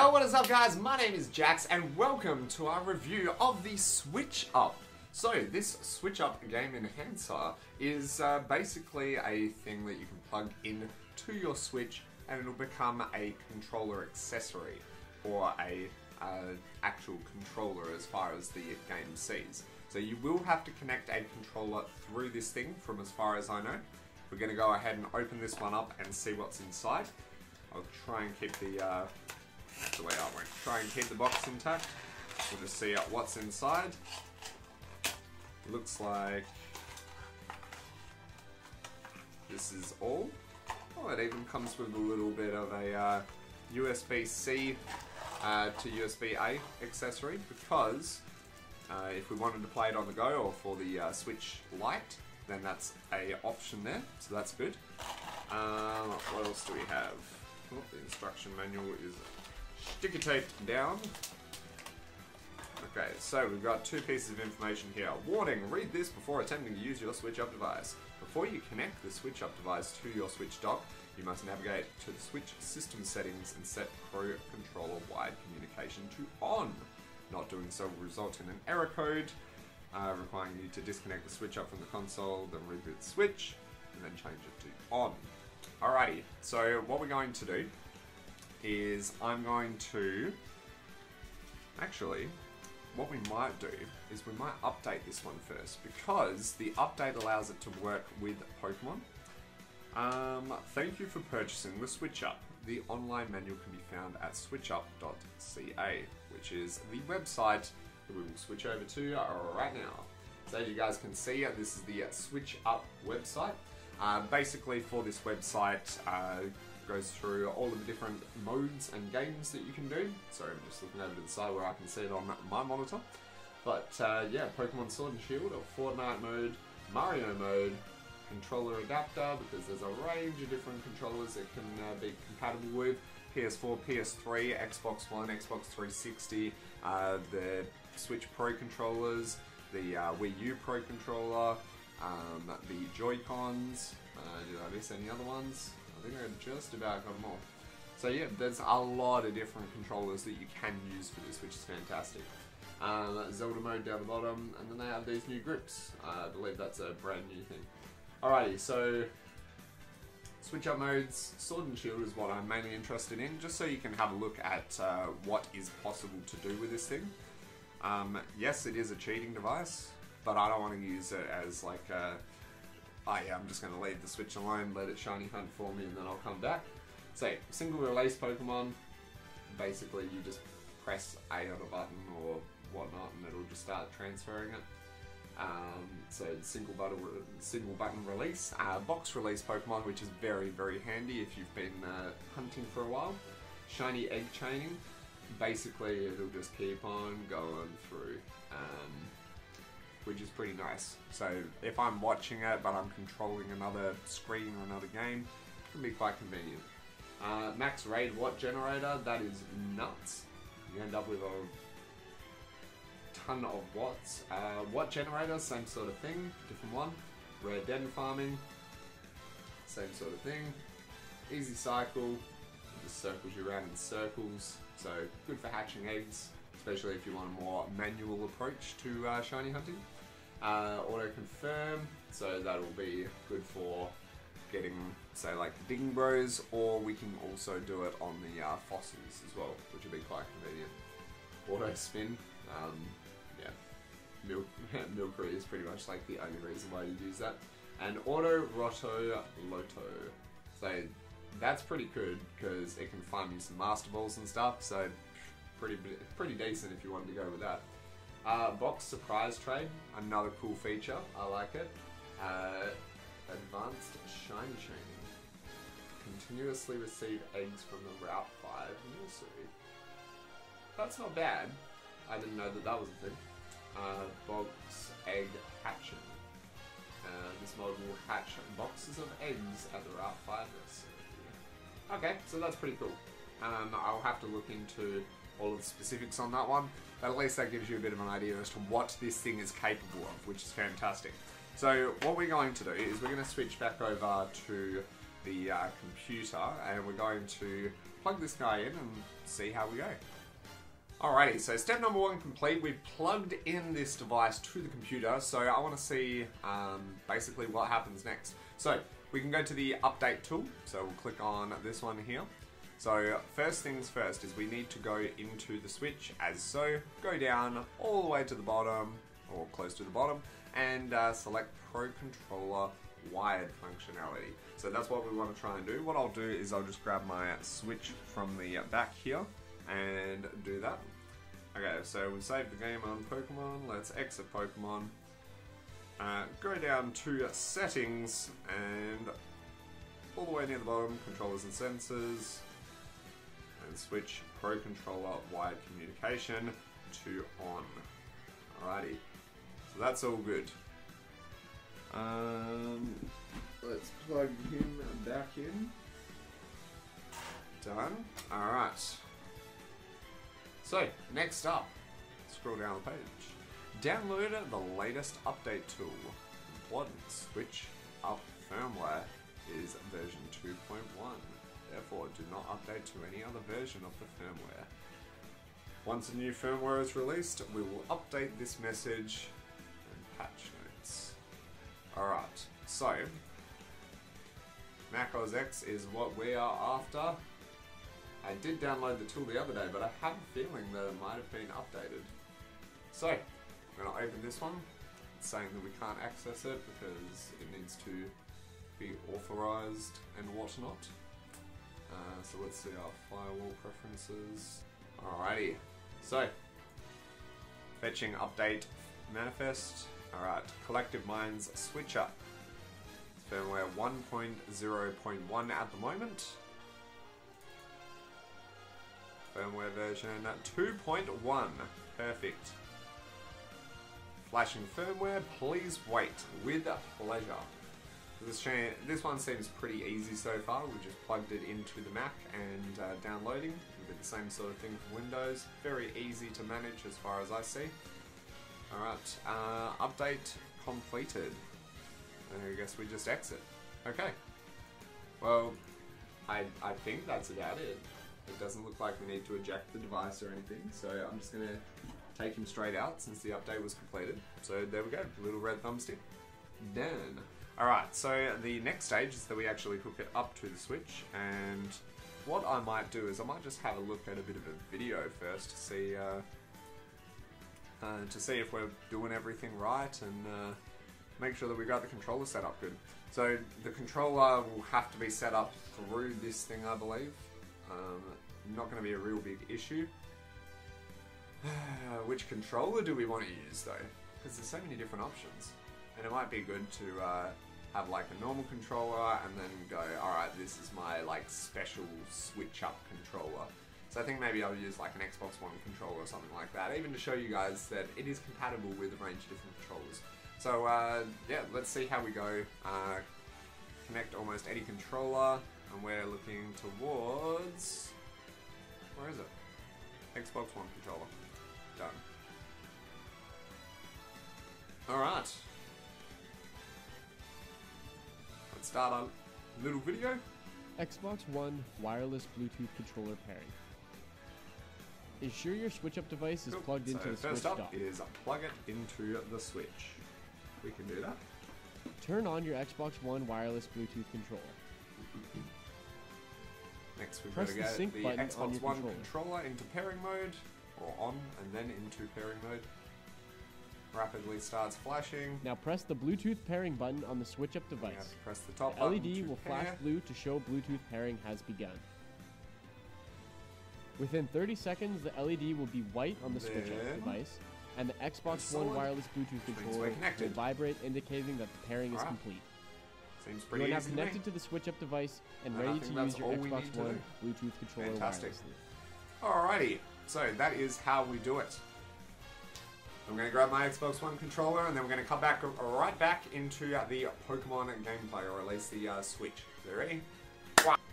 Yo, what is up guys? My name is Jax and welcome to our review of the Switch Up. So this Switch Up game enhancer is basically a thing that you can plug in to your Switch and it'll become a controller accessory or a actual controller as far as the game sees. So you will have to connect a controller through this thing from as far as I know. We're going to go ahead and open this one up and see what's inside. I'll try and keep the way I won't try and keep the box intact. We'll just see what's inside. Looks like this is all. Oh, it even comes with a little bit of a USB-C to USB-A accessory because if we wanted to play it on the go or for the Switch Lite, then that's a option there, so that's good. What else do we have? Oh, the instruction manual is sticky taped down. Okay, so we've got two pieces of information here. Warning, read this before attempting to use your Switch Up device. Before you connect the Switch Up device to your Switch dock, you must navigate to the Switch system settings and set Pro Controller Wide Communication to on. Not doing so will result in an error code requiring you to disconnect the Switch Up from the console, then reboot the Switch, and then change it to on. Alrighty, so what we're going to do is I'm going to... Actually, what we might do is we might update this one first because the update allows it to work with Pokemon. Thank you for purchasing the Switch Up. The online manual can be found at switchup.ca, which is the website that we will switch over to right now. So as you guys can see, this is the Switch Up website. Basically for this website, goes through all of the different modes and games that you can do. Sorry, I'm just looking over to the side where I can see it on my monitor. But yeah, Pokemon Sword and Shield, or Fortnite mode, Mario mode, controller adapter, because there's a range of different controllers that can be compatible with. PS4, PS3, Xbox One, Xbox 360, the Switch Pro controllers, the Wii U Pro controller, the Joy-Cons. Did I miss any other ones? I think I just about got them all. So yeah, there's a lot of different controllers that you can use for this, which is fantastic. Zelda mode down the bottom, and then they have these new grips. I believe that's a brand new thing. Alrighty, so Switch Up modes, Sword and Shield is what I'm mainly interested in, just so you can have a look at what is possible to do with this thing. Yes, it is a cheating device, but I don't want to use it as like a... Oh yeah, I'm just going to leave the Switch alone, let it shiny hunt for me, and then I'll come back. So, single release Pokemon, basically you just press A on a button or whatnot, and it'll just start transferring it. So, single button release. Box release Pokemon, which is very, very handy if you've been hunting for a while. Shiny egg chaining. Basically, it'll just keep on going through. Which is pretty nice. So if I'm watching it but I'm controlling another screen or another game, it can be quite convenient. Max Raid Watt Generator, that is nuts. You end up with a ton of watts. Watt Generator, same sort of thing, different one. Rare Den Farming, same sort of thing. Easy Cycle, it just circles you around in circles, so good for hatching eggs, especially if you want a more manual approach to shiny hunting. Auto confirm, so that'll be good for getting, say, like Ding Bros, or we can also do it on the fossils as well, which would be quite convenient. Auto spin, yeah, Milcery is pretty much like the only reason why you use that. And Auto Roto Loto, so that's pretty good because it can find you some Master Balls and stuff, so pretty decent if you wanted to go with that. Box Surprise Trade, another cool feature, I like it. Advanced Shiny Chaining. Continuously receive eggs from the Route 5 nursery. That's not bad. I didn't know that was a thing. Box Egg Hatching. This mod will hatch boxes of eggs at the Route 5 nursery. Okay, so that's pretty cool. I'll have to look into all of the specifics on that one, but at least that gives you a bit of an idea as to what this thing is capable of, which is fantastic. So what we're going to do is we're going to switch back over to the computer and we're going to plug this guy in and see how we go. Alrighty, so step number 1 complete. We've plugged in this device to the computer, so I want to see basically what happens next. So we can go to the update tool, so we'll click on this one here. So first things first is we need to go into the switch as so, go down all the way to the bottom, or close to the bottom, and select Pro Controller Wired functionality. So that's what we want to try and do. What I'll do is I'll just grab my switch from the back here and do that. Okay, so we've saved the game on Pokemon. Let's exit Pokemon. Go down to settings and all the way near the bottom, controllers and sensors, and switch Pro Controller Wired communication to on. Alrighty, so that's all good. Let's plug him back in. Done. Alright. So, next up, scroll down the page. Download the latest update tool. Important. Switch up firmware is version 2.1. Therefore, do not update to any other version of the firmware. Once a new firmware is released, we will update this message and patch notes. Alright, so Mac OS X is what we are after. I did download the tool the other day, but I have a feeling that it might have been updated. So, I'm going to open this one. It's saying that we can't access it because it needs to be authorized and whatnot. So let's see our firewall preferences. Alrighty, so fetching update manifest. Alright, Collective Minds switcher. It's firmware 1.0.1 at the moment. Firmware version 2.1. Perfect. Flashing firmware, please wait with pleasure. This one seems pretty easy so far. We just plugged it into the Mac and downloading. We did the same sort of thing for Windows. Very easy to manage as far as I see. Alright, update completed. I guess we just exit. Okay. Well, I think that's about it. It doesn't look like we need to eject the device or anything, so I'm just going to take him straight out since the update was completed. So there we go, little red thumbstick. Done. Alright, so the next stage is that we actually hook it up to the Switch, and what I might do is I might just have a look at a bit of a video first to see if we're doing everything right and make sure that we got the controller set up good. So the controller will have to be set up through this thing, I believe. Not going to be a real big issue. Which controller do we want to use though? Because there's so many different options. And it might be good to have like a normal controller and then go, alright, this is my like special switch up controller. So I think maybe I'll use like an Xbox One controller or something like that, even to show you guys that it is compatible with a range of different controllers. So yeah, let's see how we go. Connect almost any controller, and we're looking towards, where is it? Xbox One controller. Done. Alright. Let's start our little video. Xbox One wireless Bluetooth controller pairing. Ensure your switch up device is plugged into the Switch first up dock. is plug it into the Switch. We can do that. Turn on your Xbox One wireless Bluetooth controller. Next we've Press got to the get sync the button on Xbox your One controller. controller into pairing mode, or on, and then into pairing mode. Rapidly starts flashing. Now press the Bluetooth pairing button on the switch up You have device. to press the top The button LED to will pair. flash blue to show Bluetooth pairing has begun. Within 30 seconds, the LED will be white on the switch up Then- device, and the Xbox Solid, One wireless Bluetooth which means controller we're will connected. vibrate, indicating that the pairing is Alright. complete. Seems You pretty are now easy to connected me. to the switch up device and And I ready think to that's use your all we Xbox need to One do. Bluetooth controller Fantastic. wirelessly. Alrighty, so that is how we do it. I'm going to grab my Xbox One controller and then we're going to come back right back into the Pokemon gameplay, or at least the Switch. So ready?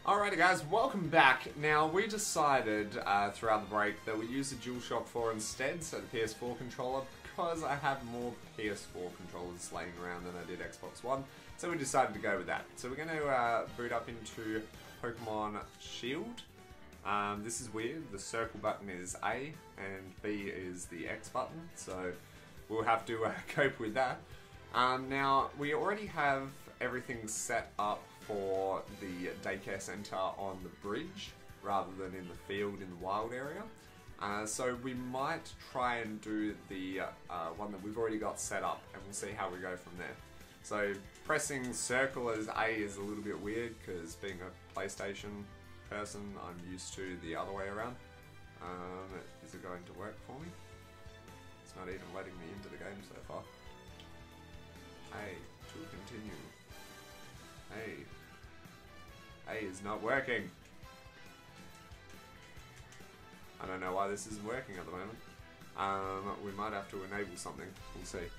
Alrighty guys, welcome back. Now we decided throughout the break that we use the DualShock 4 instead, so the PS4 controller, because I have more PS4 controllers laying around than I did Xbox One. So we decided to go with that. So we're going to boot up into Pokemon Shield. This is weird. The circle button is A and B is the X button, so we'll have to cope with that. Now, we already have everything set up for the daycare centre on the bridge rather than in the field in the wild area. So we might try and do the one that we've already got set up, and we'll see how we go from there. So pressing circle as A is a little bit weird because being a PlayStation person, I'm used to the other way around. Is it going to work for me? It's not even letting me into the game so far. A to continue. A is not working. I don't know why this isn't working at the moment. We might have to enable something. We'll see.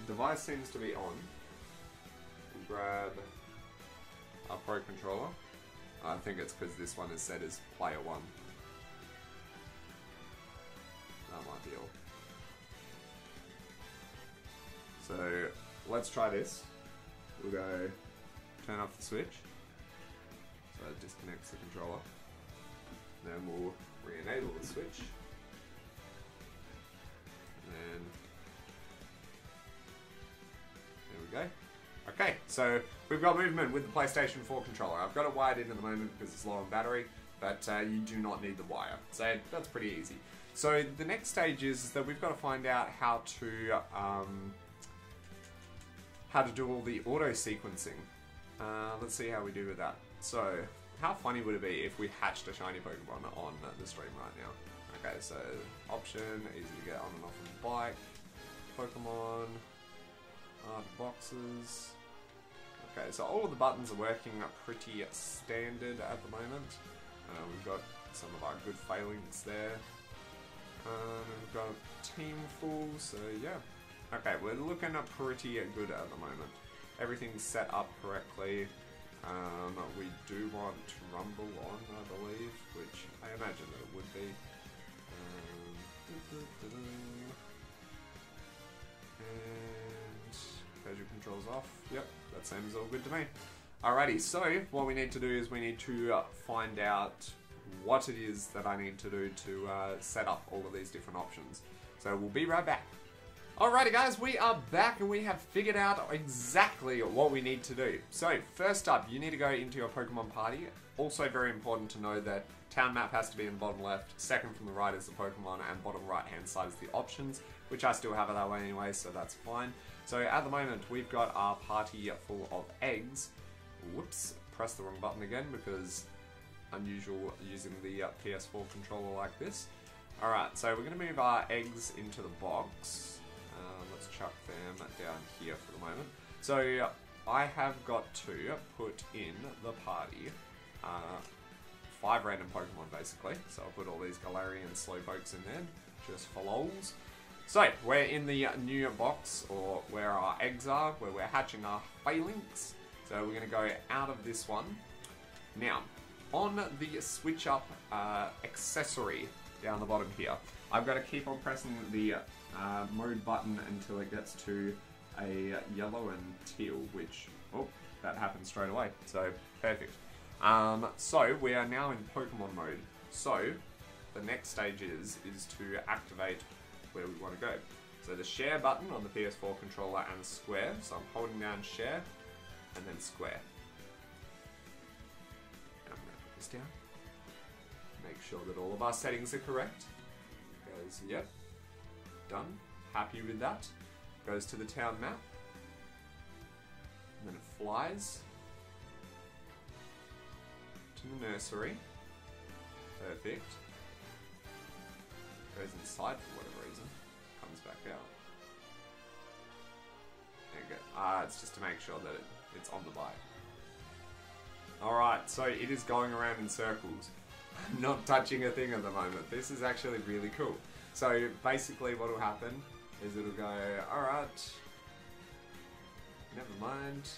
Device seems to be on. We'll grab our Pro Controller. I think it's because this one is set as player 1. That might be all. So let's try this. We'll go turn off the switch. So it disconnects the controller. Then we'll re-enable the switch. And then there we go. Okay, so we've got movement with the PlayStation 4 controller. I've got it wired in at the moment because it's low on battery, but you do not need the wire. So that's pretty easy. So the next stage is that we've got to find out how to do all the auto sequencing. Let's see how we do with that. So how funny would it be if we hatched a shiny Pokemon on the stream right now? Okay, so option, easy to get on and off of the bike, Pokemon, boxes. Okay, so all of the buttons are working pretty standard at the moment. We've got some of our good failings there. We've got team full, so yeah. Okay, we're looking pretty good at the moment. Everything's set up correctly. We do want Rumble on, I believe, which I imagine that it would be. And Peugeot controls off. Yep, that seems all good to me. Alrighty, so what we need to do is we need to find out what it is that I need to do to set up all of these different options. So we'll be right back. Alrighty guys, we are back and we have figured out exactly what we need to do. So first up, you need to go into your Pokemon party. Also very important to know that town map has to be in the bottom left, second from the right is the Pokemon, and bottom right hand side is the options, which I still have it that way anyway, so that's fine. So at the moment, we've got our party full of eggs. Whoops, press the wrong button again because unusual using the PS4 controller like this. Alright, so we're going to move our eggs into the box. Let's chuck them down here for the moment. So I have got to put in the party 5 random Pokemon basically. So I'll put all these Galarian Slowpokes in there, just for lols. So we're in the new box, or where our eggs are, where we're hatching our Phalanx. So we're going to go out of this one. Now, on the switch up accessory down the bottom here, I've got to keep on pressing the mode button until it gets to a yellow and teal, which, oh, that happens straight away, so perfect. So we are now in Pokemon mode, so the next stage is to activate where we want to go. So the share button on the PS4 controller and square, so I'm holding down share and then square. And I'm going to put this down, make sure that all of our settings are correct. Goes, yep. Done. Happy with that. Goes to the town map. And then it flies to the nursery. Perfect. Goes inside for whatever reason. Comes back out. There you go. It's just to make sure that it's on the bike. Alright, so it is going around in circles. Not touching a thing at the moment. This is actually really cool. So basically what will happen is it'll go, alright, never mind.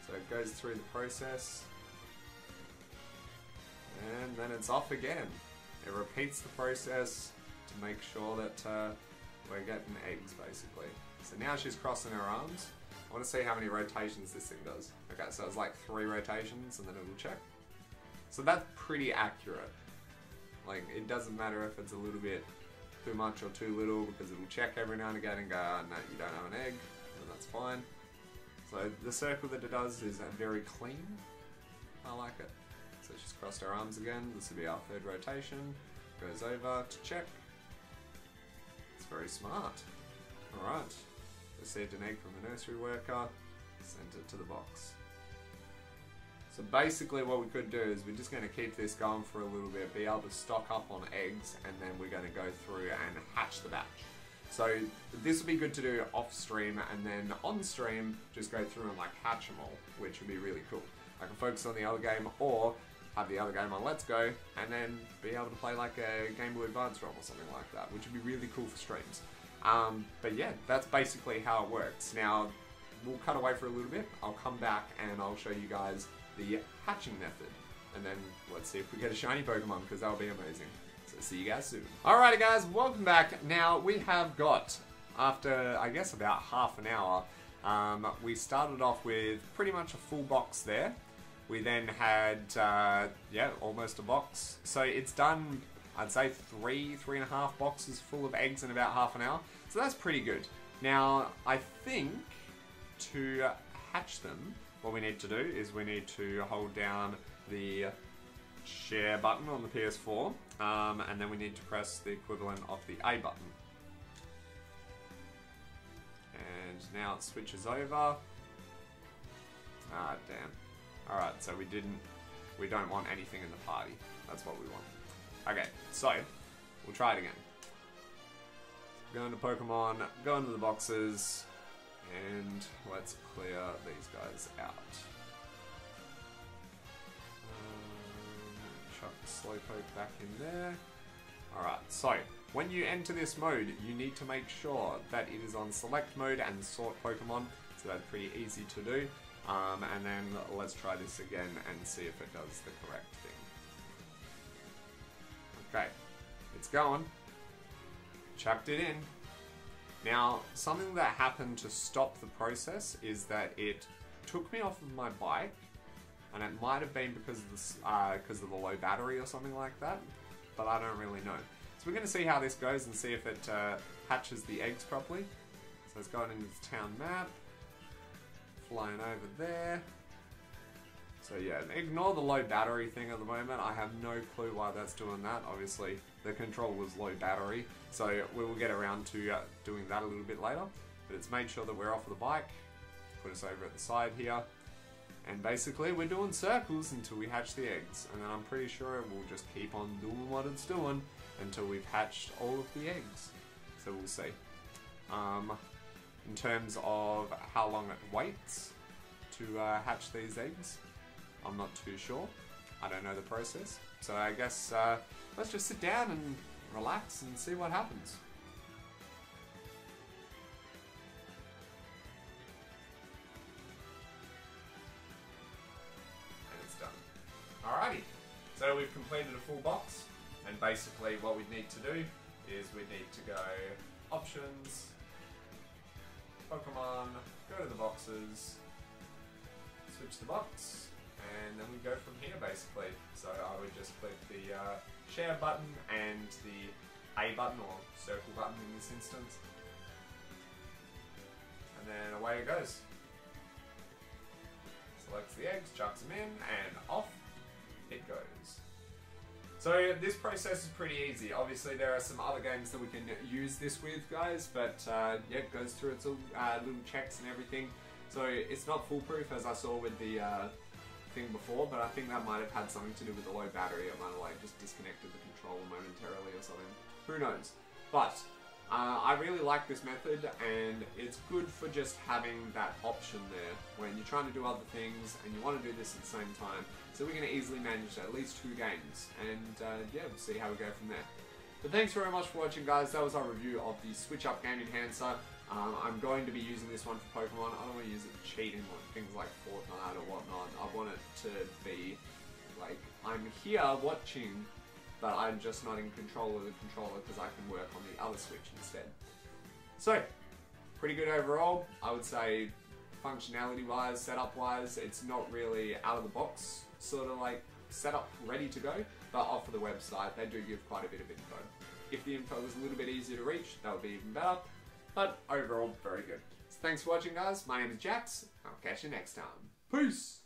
So it goes through the process. And then it's off again. It repeats the process to make sure that we're getting eggs basically. So now she's crossing her arms. I want to see how many rotations this thing does. Okay, so it's like 3 rotations and then it'll check. So that's pretty accurate. Like, it doesn't matter if it's a little bit too much or too little, because it'll check every now and again and go, oh, no, you don't have an egg, and that's fine. So the circle that it does is very clean. I like it. So she's crossed her arms again. This will be our third rotation. Goes over to check. It's very smart. Alright. Received an egg from the nursery worker. Sent it to the box. So basically what we could do is we're just going to keep this going for a little bit, be able to stock up on eggs, and then we're going to go through and hatch the batch. So this would be good to do off stream, and then on stream just go through and like hatch them all, which would be really cool. I can focus on the other game, or have the other game on Let's Go, and then be able to play like a Game Boy Advance ROM or something like that, which would be really cool for streams. But yeah, that's basically how it works. Now, we'll cut away for a little bit, I'll come back and I'll show you guys the hatching method. And then let's see if we get a shiny Pokemon, because that'll be amazing. So see you guys soon. Alrighty guys, welcome back. Now we have got, after I guess about half an hour, we started off with pretty much a full box there. We then had, yeah, almost a box. So it's done, I'd say 3.5 boxes full of eggs in about half an hour. So that's pretty good. Now, I think to hatch them, what we need to do is we need to hold down the share button on the PS4, and then we need to press the equivalent of the A button. And now it switches over. Ah, damn. Alright, so we don't want anything in the party. That's what we want. Okay, so, we'll try it again. Go into Pokemon, go into the boxes, and let's clear these guys out. Chuck the Slowpoke back in there. Alright, so, when you enter this mode, you need to make sure that it is on select mode and sort Pokemon, so that's pretty easy to do. And then let's try this again and see if it does the correct thing. Okay, it's going. Chucked it in. Now, something that happened to stop the process is that it took me off of my bike, and it might have been because of the low battery or something like that, but I don't really know. So we're going to see how this goes and see if it hatches the eggs properly. So it's going into the town map. Flying over there. So yeah, ignore the low battery thing at the moment. I have no clue why that's doing that. Obviously, the control was low battery, so we will get around to doing that a little bit later. But it's made sure that we're off of the bike. Put us over at the side here. And basically, we're doing circles until we hatch the eggs. And then I'm pretty sure it will just keep on doing what it's doing until we've hatched all of the eggs. So we'll see. In terms of how long it waits to hatch these eggs, I'm not too sure. I don't know the process. So I guess let's just sit down and relax and see what happens. And it's done. Alrighty. So we've completed a full box, and basically what we need to do is we need to go options, Pokemon, go to the boxes, switch the box, and then we go from here basically. So I would just click the share button and the A button, or circle button in this instance, and then away it goes. Selects the eggs, chucks them in, and off it goes. So this process is pretty easy. Obviously there are some other games that we can use this with, guys, but yeah, it goes through its little checks and everything. So it's not foolproof, as I saw with the thing before, but I think that might have had something to do with the low battery. It might have like just disconnected the controller momentarily or something. Who knows? But I really like this method, and it's good for just having that option there when you're trying to do other things and you want to do this at the same time. So we're going to easily manage at least 2 games, and yeah, we'll see how we go from there. But thanks very much for watching, guys. That was our review of the Switch Up Game Enhancer. I'm going to be using this one for Pokemon. I don't want to use it cheating like things like Fortnite or whatnot. I want it to be like, I'm here watching, but I'm just not in control of the controller because I can work on the other Switch instead. So, pretty good overall. I would say functionality wise, setup wise, it's not really out of the box sort of like set up, ready to go, but off of the website, they do give quite a bit of info. If the info was a little bit easier to reach, that would be even better, but overall, very good. So thanks for watching, guys. My name is Jax. I'll catch you next time. Peace!